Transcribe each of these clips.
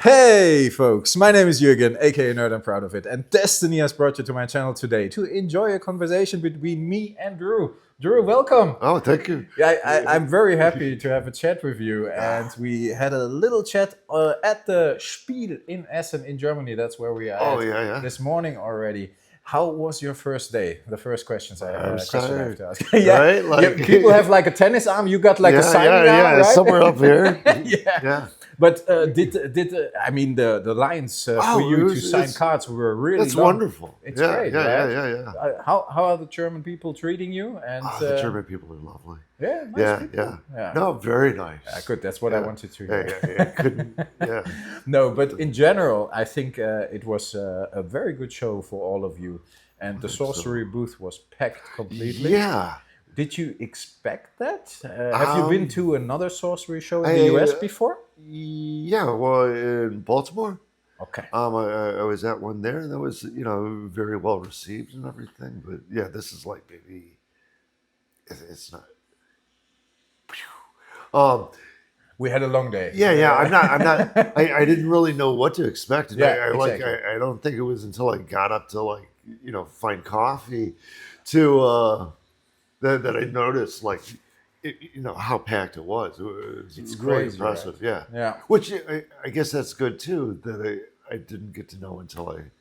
Hey folks, my name is Jürgen, aka Nerd and Proud of It, and Destiny has brought you to my channel today to enjoy a conversation between me and Drew. Drew, welcome. Oh, thank you. I'm very happy to have a chat with you, and we had a little chat at the Spiel in Essen in Germany. That's where we are Oh, at yeah. this morning already. How was your first day? The first questions I have tired, to ask. Yeah, right? Like, people have like a tennis arm. You got like a signing arm, right? somewhere up here. Yeah. But I mean the lines for you to sign cards were really That's long. wonderful. It's great, right? Yeah. How are the German people treating you? And The German people are lovely. yeah, nice people. Yeah. No, very nice. Good. That's what I wanted to hear. Yeah. No, but in general, I think it was a very good show for all of you, and the sorcery booth was packed completely. Yeah. Did you expect that? Have you been to another sorcery show in the US before? Yeah, well, in Baltimore. Okay. I was at one there, and that was, very well received and everything. But yeah, this is like maybe it's not. We had a long day. Yeah. I'm not. I didn't really know what to expect. And Exactly. I don't think it was until I got up to find coffee, to that I noticed how packed it was. It's really crazy, impressive. right? Yeah. Which I guess that's good too. That I didn't get to know until I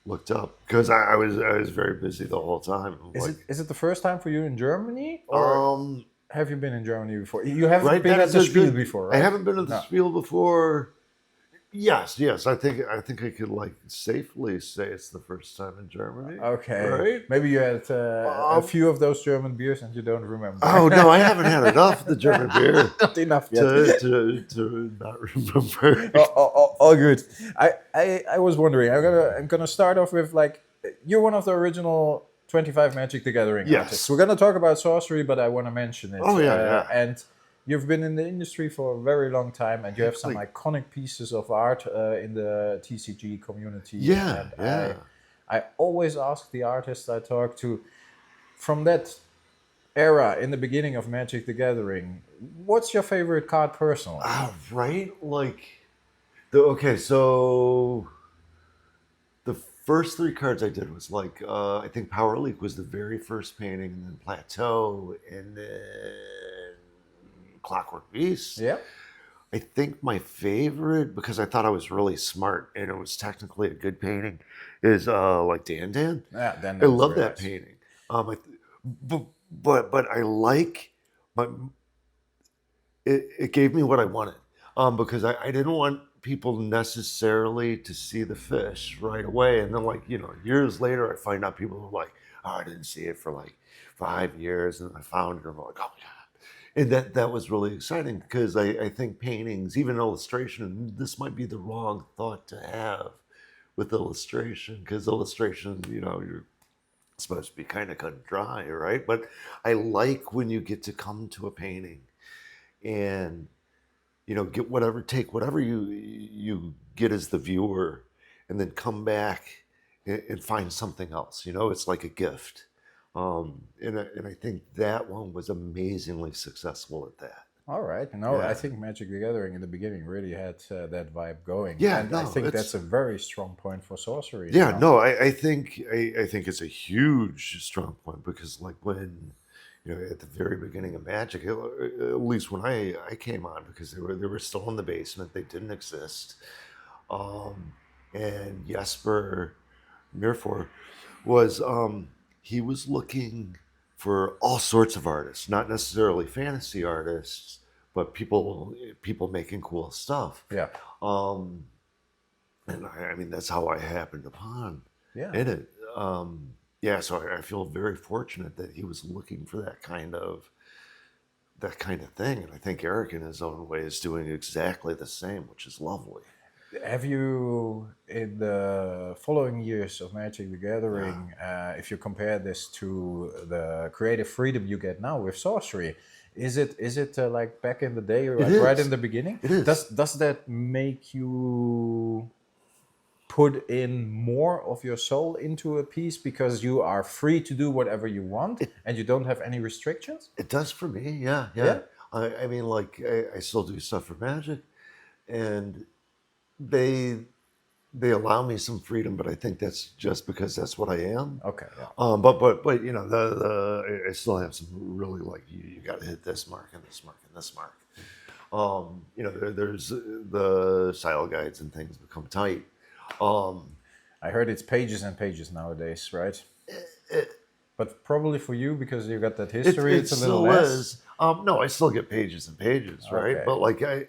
looked up, because I was very busy the whole time. Is it the first time for you in Germany, or have you been in Germany before? You haven't been at that's the a Spiel good- before, right? I haven't been at the Spiel before. Yes. I think I could safely say it's the first time in Germany. Okay. Right? Maybe you had a few of those German beers and you don't remember. Oh no, I haven't had enough of the German beer Not enough yet. to not remember. All good. I was wondering. I'm gonna start off with you're one of the original 25 Magic the Gathering artists. We're gonna talk about sorcery, but I want to mention it. Oh yeah. And you've been in the industry for a very long time, and you have some iconic pieces of art in the TCG community. Yeah. I always ask the artists I talk to, from that era in the beginning of Magic the Gathering, what's your favorite card personally? Right? So the first three cards I did was I think Power Leak was the very first painting, and then Plateau, and then Clockwork Beast. Yeah. I think my favorite, because I thought I was really smart and it was technically a good painting, is Dan. Yeah, Dan. I love that painting. But I like it gave me what I wanted. Because I didn't want people necessarily to see the fish right away, and then years later I find out people are like, oh, I didn't see it for 5 years, and I found it, and I'm like, oh my God. And that was really exciting, because I think paintings, even illustration, this might be the wrong thought to have with illustration, because illustration, you're supposed to be kind of cut and dry, right? But I like when you get to come to a painting and take whatever you get as the viewer, and then come back and find something else. It's like a gift. And I think that one was amazingly successful at that. All right. I think Magic the Gathering in the beginning really had that vibe going. Yeah, and I think that's a very strong point for sorcery. Yeah, I think it's a huge strong point, because when at the very beginning of Magic, at least when I came on, because they were still in the basement, they didn't exist, and Jesper Mirfor was he was looking for all sorts of artists, not necessarily fantasy artists, but people making cool stuff. Yeah. And I mean, that's how I happened upon in it. So I feel very fortunate that he was looking for that kind of thing, and I think Eric, in his own way, is doing exactly the same, which is lovely. Have you, in the following years of Magic the Gathering, if you compare this to the creative freedom you get now with sorcery, is it like back in the day, right in the beginning? It is. Does that make you put in more of your soul into a piece because you are free to do whatever you want and you don't have any restrictions? It does for me, yeah. I mean, I still do stuff for Magic, and they allow me some freedom, but I think that's just because that's what I am. Okay. Yeah. But you know, I still have some really like you got to hit this mark and this mark and this mark. You know, there's the style guides and things become tight. I heard it's pages and pages nowadays, right? But probably for you, because you got that history, it's a little still less. is. No, I still get pages and pages, right? Okay. But like I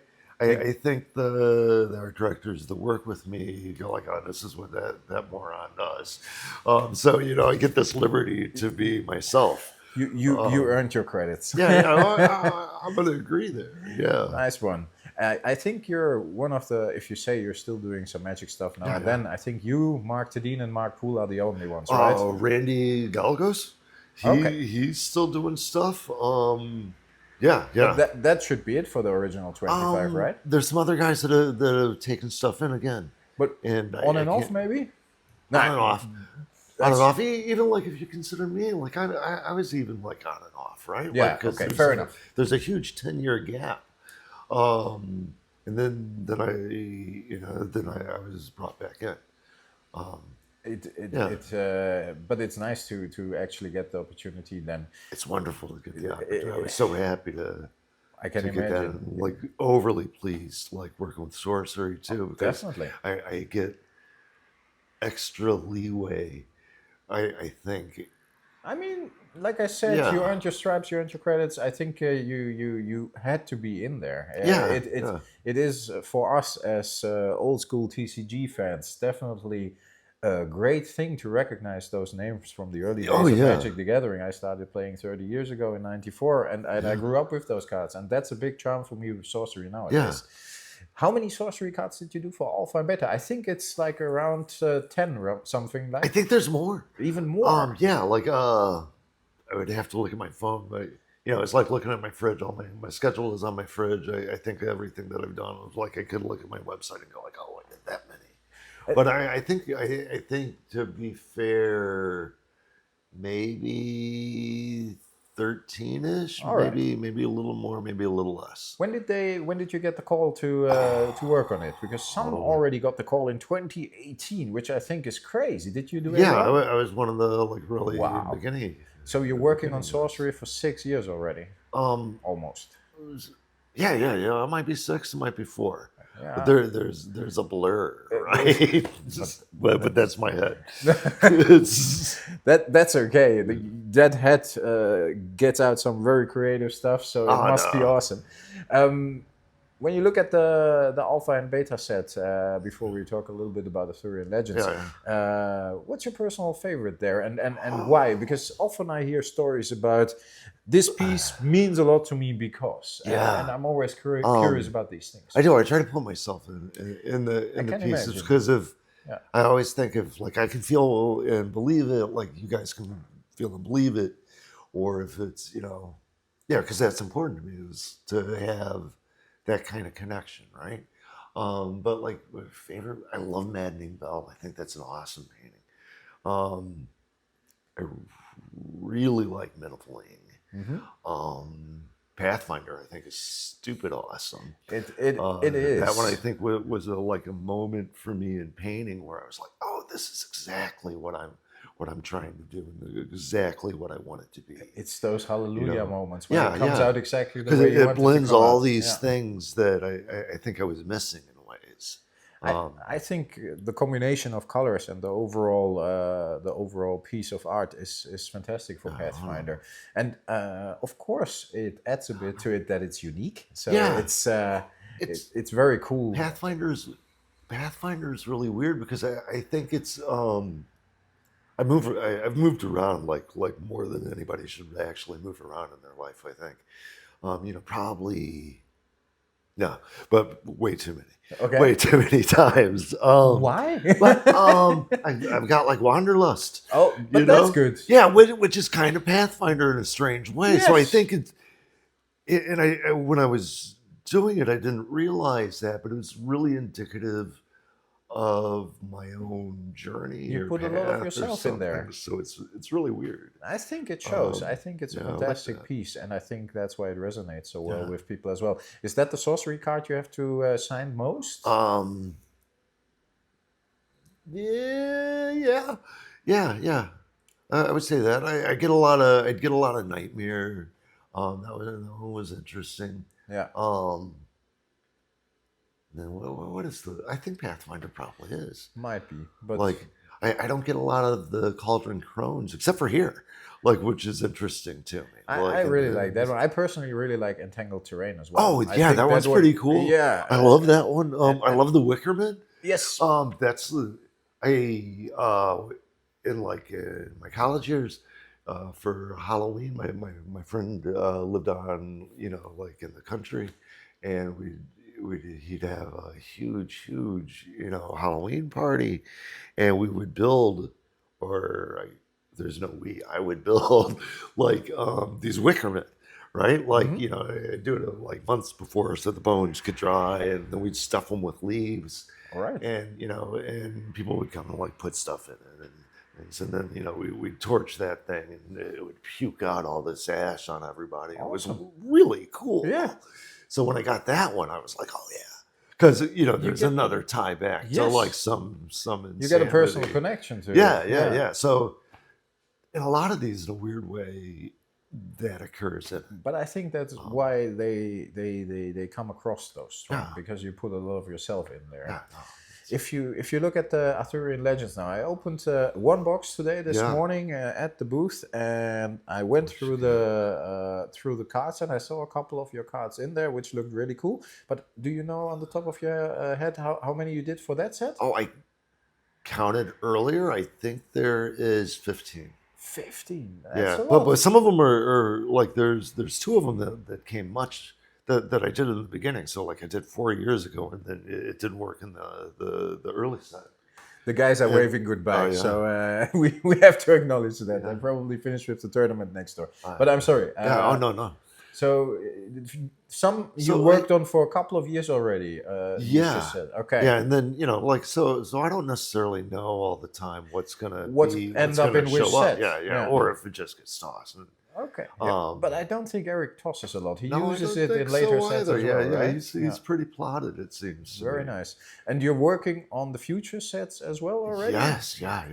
think the art directors that work with me go like, oh, this is what that moron does. So you know, I get this liberty to be myself. You earned your credits. Yeah, I'm gonna agree there. Yeah. Nice one. I think you're one of the, if you say you're still doing some magic stuff now and then, I think you, Mark Tadine, and Mark Poole are the only ones, right? Oh, Randy Galgos. He's still doing stuff. Yeah. But that should be it for the original 25, right? There's some other guys that have taken stuff in again. But and on I and off, can't- maybe? On and off. On and off. Even like if you consider me, like I was even like on and off, right? Yeah, Like, 'cause okay, there's fair enough. There's a huge 10-year gap. And then I was brought back in. But it's nice to actually get the opportunity then. It's wonderful to get the opportunity. I was so happy to. I can to get that, imagine. and, like overly pleased, like working with Sorcery too, because Definitely. I get extra leeway. I think. I mean, like I said, Yeah. you earned your stripes, you earned your credits. I think you had to be in there. It is for us as old school TCG fans definitely a great thing to recognize those names from the early days of Magic the Gathering. I started playing 30 years ago in '94, and I grew up with those cards, and that's a big charm for me with Sorcery nowadays. How many Sorcery cards did you do for Alpha and Beta? I think it's like around 10 or something like. I think there's more. Even more. Yeah, like I would have to look at my phone, but you know, it's like looking at my fridge. All my schedule is on my fridge. I think everything that I've done was like I could look at my website and go like, oh, I did that many. But I think to be fair, maybe 13-ish, maybe a little more, maybe a little less. When did you get the call to work on it? Because some already got the call in 2018, which I think is crazy. Did you do it? Yeah, I was one of the like really beginning. So you're working on Sorcery for 6 years already? Almost. Yeah. It might be 6, it might be 4. Yeah. But there's a blur, right? but that's my head. That's okay. That head gets out some very creative stuff, so it must be awesome. When you look at the Alpha and Beta set, before we talk a little bit about Arthurian Legends, what's your personal favorite there, and why? Because often I hear stories about this piece means a lot to me because, and I'm always curious about these things. I do. I try to put myself in the pieces because of. Yeah. I always think of like I can feel and believe it, like you guys can feel and believe it, or if it's because that's important to me is to have that kind of connection, right? But like my favorite, I love Maddening Bell. I think that's an awesome painting. I really like Minifiling. Pathfinder, I think, is stupid awesome. It is. That one I think was like a moment for me in painting where I was like, oh, this is exactly what I'm trying to do and exactly what I want it to be. It's those hallelujah moments when it comes out exactly the way you want it to blends come all out. these things that I think I was missing in ways. I think the combination of colors and the overall piece of art is fantastic for Pathfinder, and of course it adds a bit to it that it's unique. So it's very cool. Pathfinder's really weird because I think it's I've moved around like more than anybody should actually move around in their life. I think probably. No, but way too many. Okay. Way too many times. Why? But I've got like Wanderlust. Oh, but that's good. Yeah, which is kind of Pathfinder in a strange way. Yes. So I think when I was doing it, I didn't realize that, but it was really indicative of my own journey. You put a lot of yourself in there, so it's really weird. I think it shows. I think it's a fantastic piece, and I think that's why it resonates so well with people as well. Is that the Sorcery card you have to sign most? Yeah. I would say that I'd get a lot of Nightmare. That one was interesting. Yeah. Then what is the? I think Pathfinder probably is. Might be, but Like I don't get a lot of the Cauldron Crones except for here, like which is interesting to me. I really like that one. I personally really like Entangled Terrain as well. Oh I yeah, think that one's one- pretty cool. Yeah, I love that one. I love the Wickerman. yes. That's in my college years, for Halloween, my friend lived on like in the country, and he'd have a huge Halloween party, and we would build, there's no we, I would build like these Wickermen. Right, like I'd do it like months before so the bones could dry, and then we'd stuff them with leaves. All right. And and people would come and like put stuff in it, and then we'd torch that thing, and it would puke out all this ash on everybody. It was really cool. Yeah. So when I got that one, I was like, oh yeah, because there's get- another tie back to Yes. like some You get a personal insanity. connection to Yeah, it. yeah. So in a lot of these, in a weird way, that occurs. But I think that's why they come across those strong, Yeah. because you put a lot of yourself in there. Yeah, no. If you look at the Arthurian Legends now, I opened one box today this Yeah. morning at the booth, and I went through the cards, and I saw a couple of your cards in there, which looked really cool. But do you know on the top of your head how many you did for that set? Oh, I counted earlier. I think there is 15. 15. That's Yeah, a lot. but some of them are like there's two of them that came that I did in the beginning. So like I did 4 years ago, and then it didn't work in the early set. The guys are Yeah. waving goodbye, Oh, yeah. so we have to acknowledge that. Yeah. They probably finished with the tournament next door. But I'm sorry. Yeah. Oh no. So some you So, worked on for a couple of years already. You Yeah. just said. Okay. Yeah, and then like so I don't necessarily know all the time what's gonna End up in which show up. set. Yeah, Yeah. or if it just gets tossed. And, Okay. Yeah. But I don't think Eric tosses a lot. He no, I uses don't it in think later so sets either. as Yeah, well, yeah. right? He's pretty plotted, it seems. to Very me. nice. And you're working on the future sets as well already? Yes, yeah.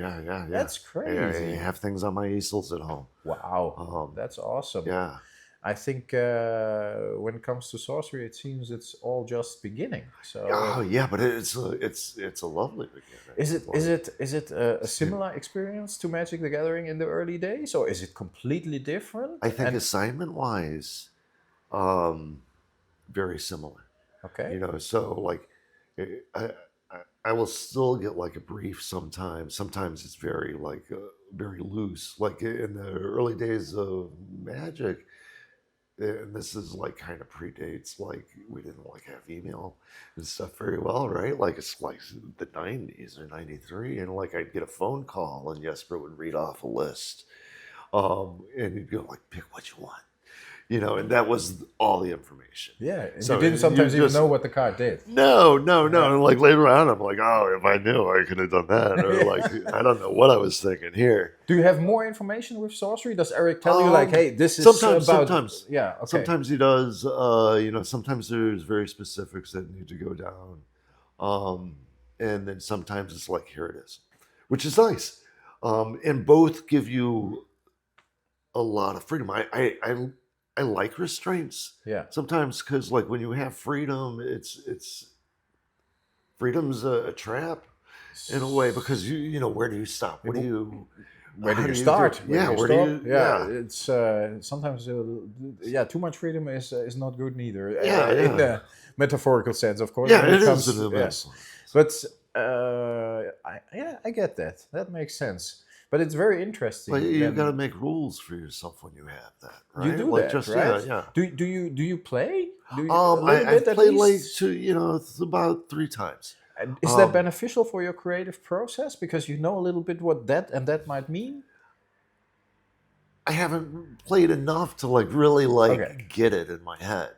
That's crazy. I have things on my easels at home. Wow. That's awesome. Yeah. I think when it comes to sorcery, it seems it's all just beginning. So Oh yeah, but it's a lovely beginning. is it a similar experience to Magic the Gathering in the early days, or is it completely different? I think And- assignment wise, very similar. okay. So like, I will still get like a brief sometimes. Sometimes it's very like very loose. Like in the early days of Magic, and this is like kind of predates, like we didn't like have email and stuff very well, right? Like it's like the 90s or 93, and like I'd get a phone call and Jesper would read off a list, and he'd go like, pick what you want, and that was all the information. Yeah, and So you didn't you sometimes even just- know what the card did. No. And like later on, I'm like, oh, if I knew, I could have done that. Or like, I don't know what I was thinking here. Do you have more information with sorcery? Does Eric tell you like, hey, this is Sometimes. Yeah, okay. Sometimes he does. Sometimes there's very specifics that need to go down, and then sometimes it's like, here it is, which is nice. And both give you a lot of freedom. I like restraints. Yeah. Sometimes because like when you have freedom, it's freedom's a trap in a way, because where do you stop? What do you? Where do how you do start? do- Yeah, where do stop? you? Yeah, it's sometimes too much freedom is not good neither. Yeah, In the metaphorical sense, of course. Yeah, when it is comes- in the yeah. best. But I get that. That makes sense. But it's very interesting. But you then- got to make rules for yourself when you have that, right? You do like that, right? Yeah. Do you play? Do you, a little I've bit at played like least? it's about 3 times. And is that beneficial for your creative process because you know a little bit what that and that might mean? I haven't played enough to like really like Okay. get it in my head,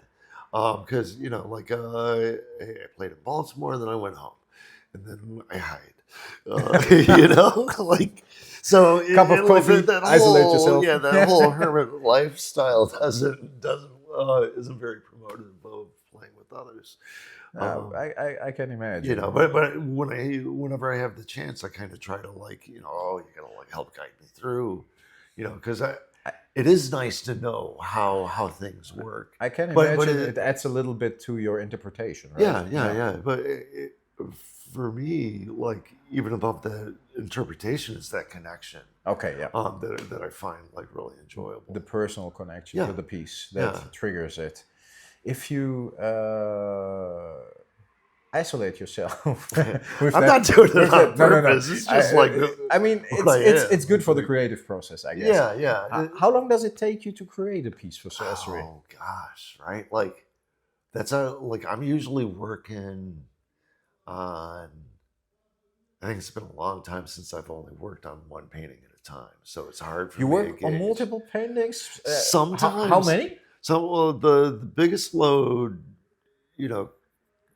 because like I played in Baltimore, and then I went home, and then I hide, like so. Cup of coffee, isolate whole, yourself. Yeah, that whole hermit lifestyle isn't very promotive of playing with others. I can imagine. You know, but whenever I have the chance, I kind of try to like, you know, oh, you gotta like help guide me through, you know, because it is nice to know how things work. I can But imagine it adds a little bit to your interpretation, right? yeah. But for me, like even above the interpretation is that connection. Okay, yeah. That I find like really enjoyable. The personal connection Yeah. to the piece that triggers it. If you isolate yourself, I'm not doing it on purpose. It's just I mean, it's good for the creative process, I guess. Yeah. How long does it take you to create a piece for sorcery? Oh gosh, right? Like I'm usually working on. I think it's been a long time since I've only worked on one painting at a time, so it's hard for me to gauge. You work on multiple paintings? Sometimes. How many? So the biggest load, you know,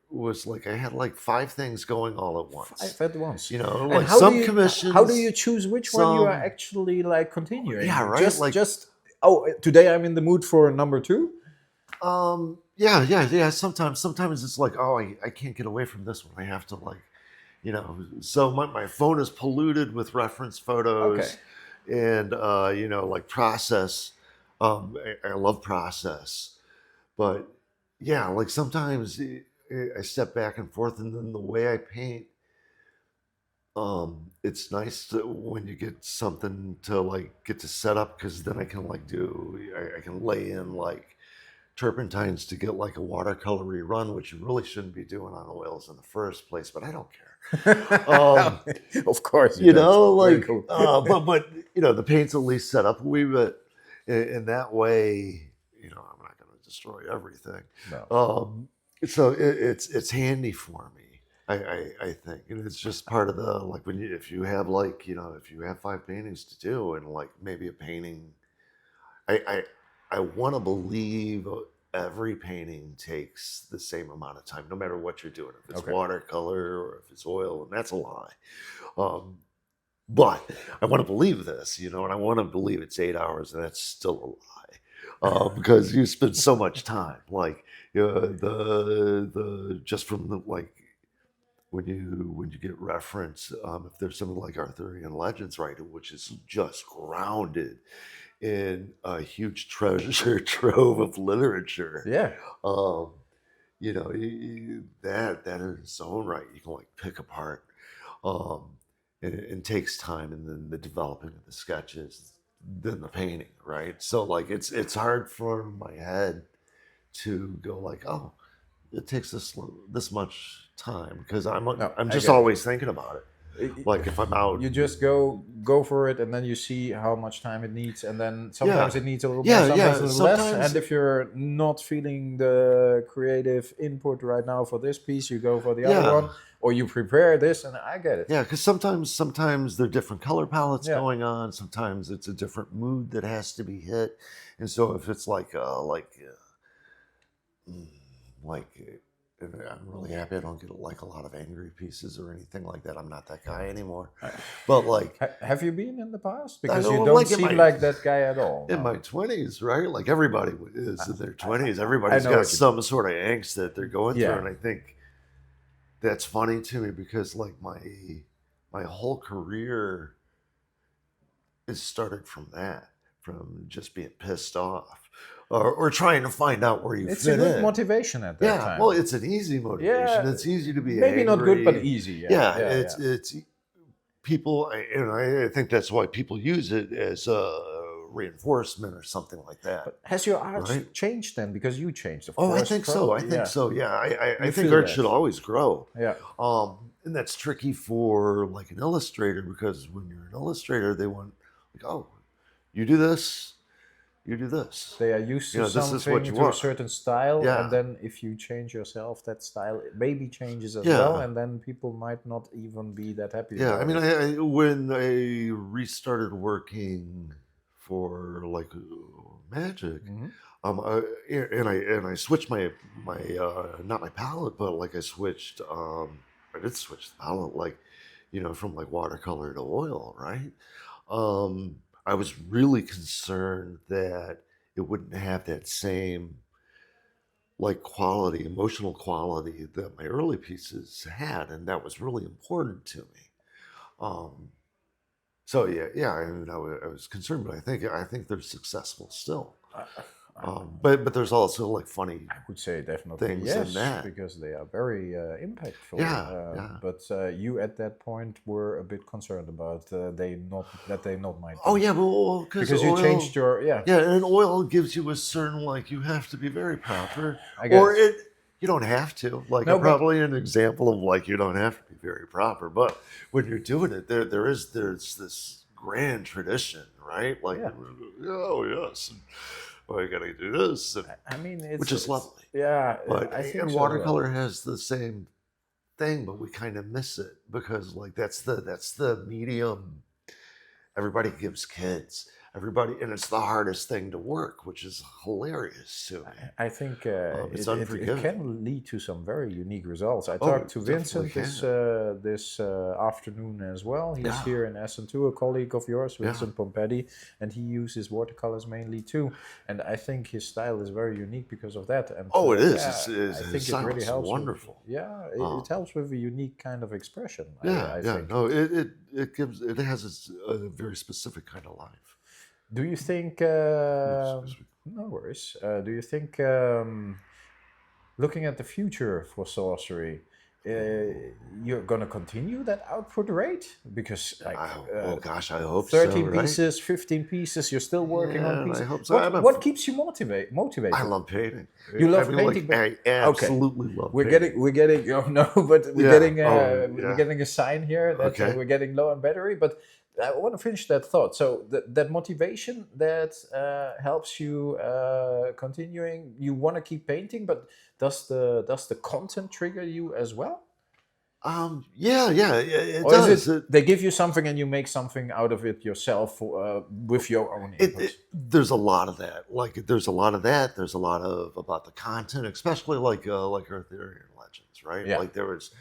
was like I had like 5 things going all at once. 5 at once. You know, And like some commissions. How do you choose which one you are actually like continuing? Yeah, right. Today I'm in the mood for number 2. Yeah. Sometimes it's like, oh, I can't get away from this one. I have to like, you know. So my phone is polluted with reference photos, and you know, like process. I love process, but yeah, like sometimes I step back and forth, and then the way I paint, it's nice when you get something to like get to set up, because then I can like I can lay in like turpentines to get like a watercolory run, which you really shouldn't be doing on oils in the first place, but I don't care. Of course, you know, like, cool. but you know, the paint's at least set up a wee bit. In that way, you know, I'm not going to destroy everything. No. So it's handy for me. I think, and it's just part of the like if you have like, you know, if you have 5 paintings to do, and like maybe a painting, I want to believe every painting takes the same amount of time, no matter what you're doing. If it's watercolor or if it's oil, and that's a lie. But I want to believe this, you know, and I want to believe it's 8 hours, and that's still a lie, because you spend so much time. Like, you know, the just from the like when you get reference, if there's something like Arthurian legends, right, which is just grounded in a huge treasure trove of literature. Yeah. You know, that in its own right, you can like pick apart. And it takes time, and then the developing of the sketches, then the painting, right? So like it's hard for my head to go like, oh, it takes this much time, because I'm just always thinking about it. Like if I'm out, you just go for it, and then you see how much time it needs, and then sometimes it needs a little more, sometimes a little less. And if you're not feeling the creative input right now for this piece, you go for the other one, or you prepare this, and I get it. Yeah, because sometimes there are different color palettes going on. Sometimes it's a different mood that has to be hit, and so if it's and I'm really happy I don't get like a lot of angry pieces or anything like that. I'm not that guy anymore. But like, have you been in the past? Because you don't seem like that guy at all. In my 20s, right? Like everybody is in their 20s. Everybody's got some sort of angst that they're going through, and I think that's funny to me, because like my whole career is started from just being pissed off. Or trying to find out where you fit in. It's a good motivation at that time. Yeah, well, it's an easy motivation. Yeah, it's easy to be maybe angry. Not good, but easy. It's people, and I think that's why people use it as a reinforcement or something like that. But has your art changed then? Because you changed, of course. I think so. I think art should always grow. Yeah. And that's tricky for like an illustrator, because when you're an illustrator, they want like, oh, you do this. You do this. They are used to something, to a certain style, and then if you change yourself, that style maybe changes as well, and then people might not even be that happy. Yeah, I mean, when I restarted working for like Magic, I switched my not my palette, but like I switched. I did switch the palette, like, you know, from like watercolor to oil, right? I was really concerned that it wouldn't have that same like quality, emotional quality that my early pieces had, and that was really important to me. So yeah, I mean, I was concerned, but I think they're successful still. But there's also like funny I would say definitely things yes, in that. because they are very impactful. Yeah. But you at that point were a bit concerned about they not might. Oh be. yeah, well, Because you oil, changed your yeah, and oil gives you a certain like you have to be very proper, I guess. or you don't have to. Like No, I'm probably an example of like you don't have to be very proper, but when you're doing it, there's this grand tradition, right? Like oh yes. Well, you got to do this, and, I mean, which is lovely. Yeah, But I think and so, watercolor has the same thing, but we kind of miss it because like that's the medium everybody gives kids. Everybody, and it's the hardest thing to work, which is hilarious to me. I think It's it unforgiving. can lead to some very unique results. I Oh, talked to it Vincent definitely this afternoon as well. He's Yeah. here in Essen too, a colleague of yours, Yeah. Vincent Pompetti, and he uses watercolors mainly too. And I think his style is very unique because of that. And Oh, it is. yeah, I think it really helps. Wonderful. It helps with a unique kind of expression. I Yeah. think. No, it has a very specific kind of life. Do you think? No worries. Do you think, looking at the future for sorcery, you're gonna continue that output rate? Because like, Oh gosh, I hope 13 so. Right? pieces, 15 pieces, you're still working on Yeah, pieces. I hope so. What keeps you motivated? I love painting. You love I mean, painting, like, I absolutely love. We're painting. getting. Oh no, but we're Yeah. getting. Yeah. We're getting a sign here that Okay. we're getting low on battery. But I want to finish that thought. So that motivation that helps you continuing. You want to keep painting, but does the content trigger you as well? Yeah, it Or does. is it they give you something and you make something out of it yourself with your own input? There's a lot of that. Like, there's a lot of that. There's a lot of about the content, especially like Arthurian legends, right? Yeah. Like there's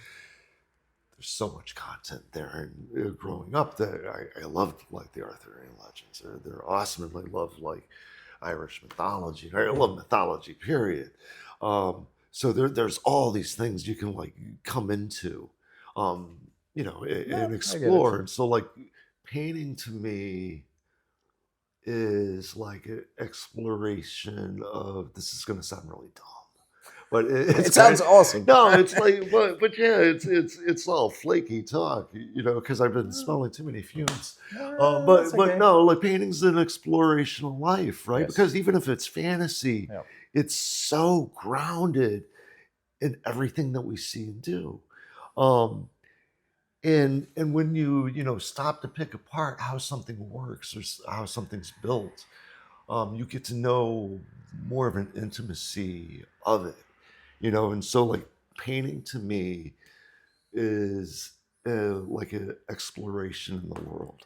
so much content there. And growing up, that I loved like the Arthurian legends. They're awesome, and I love like Irish mythology. I love mythology, period. So there's all these things you can like come into, and I explore. get it. And so like painting to me is like an exploration of. This is going to sound really dumb, but It sounds awesome. No, it's like, but yeah, it's all flaky talk, because I've been smelling too many fumes. That's okay. But no, like painting's an exploration of life, right? Yes. Because even if it's fantasy, Yeah. it's so grounded in everything that we see and do. And when you stop to pick apart how something works or how something's built, you get to know more of an intimacy of it, and so like painting to me is like an exploration in the world,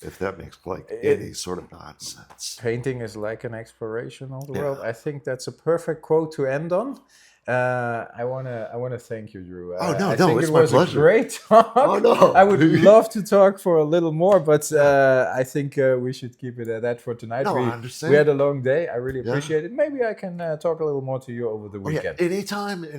if that makes like any sort of nonsense. Painting is like an exploration of the Yeah. world. I think that's a perfect quote to end on. I wanna thank you, Drew. Oh, no, I no, think it's it my was pleasure. a great talk. Oh, no. I would love to talk for a little more, but I think we should keep it at that for tonight. No, we, I understand. we had a long day. I really Yeah. appreciate it. Maybe I can talk a little more to you over the Oh, yeah, weekend.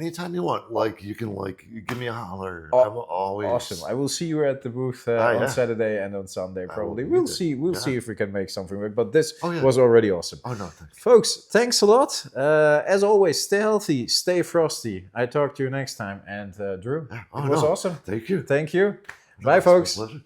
anytime you want. Like you can like give me a holler. Oh, I'm always Awesome. I will see you at the booth on yeah. Saturday and on Sunday will probably. be We'll there. see. We'll Yeah. see if we can make something work. But this Oh, yeah. was already awesome. Oh no, thanks. Folks, thanks a lot. As always, stay healthy, stay frosty. I talk to you next time. And Drew, Yeah. it was awesome. Thank you. Thank you. No, Bye, it's my folks. pleasure.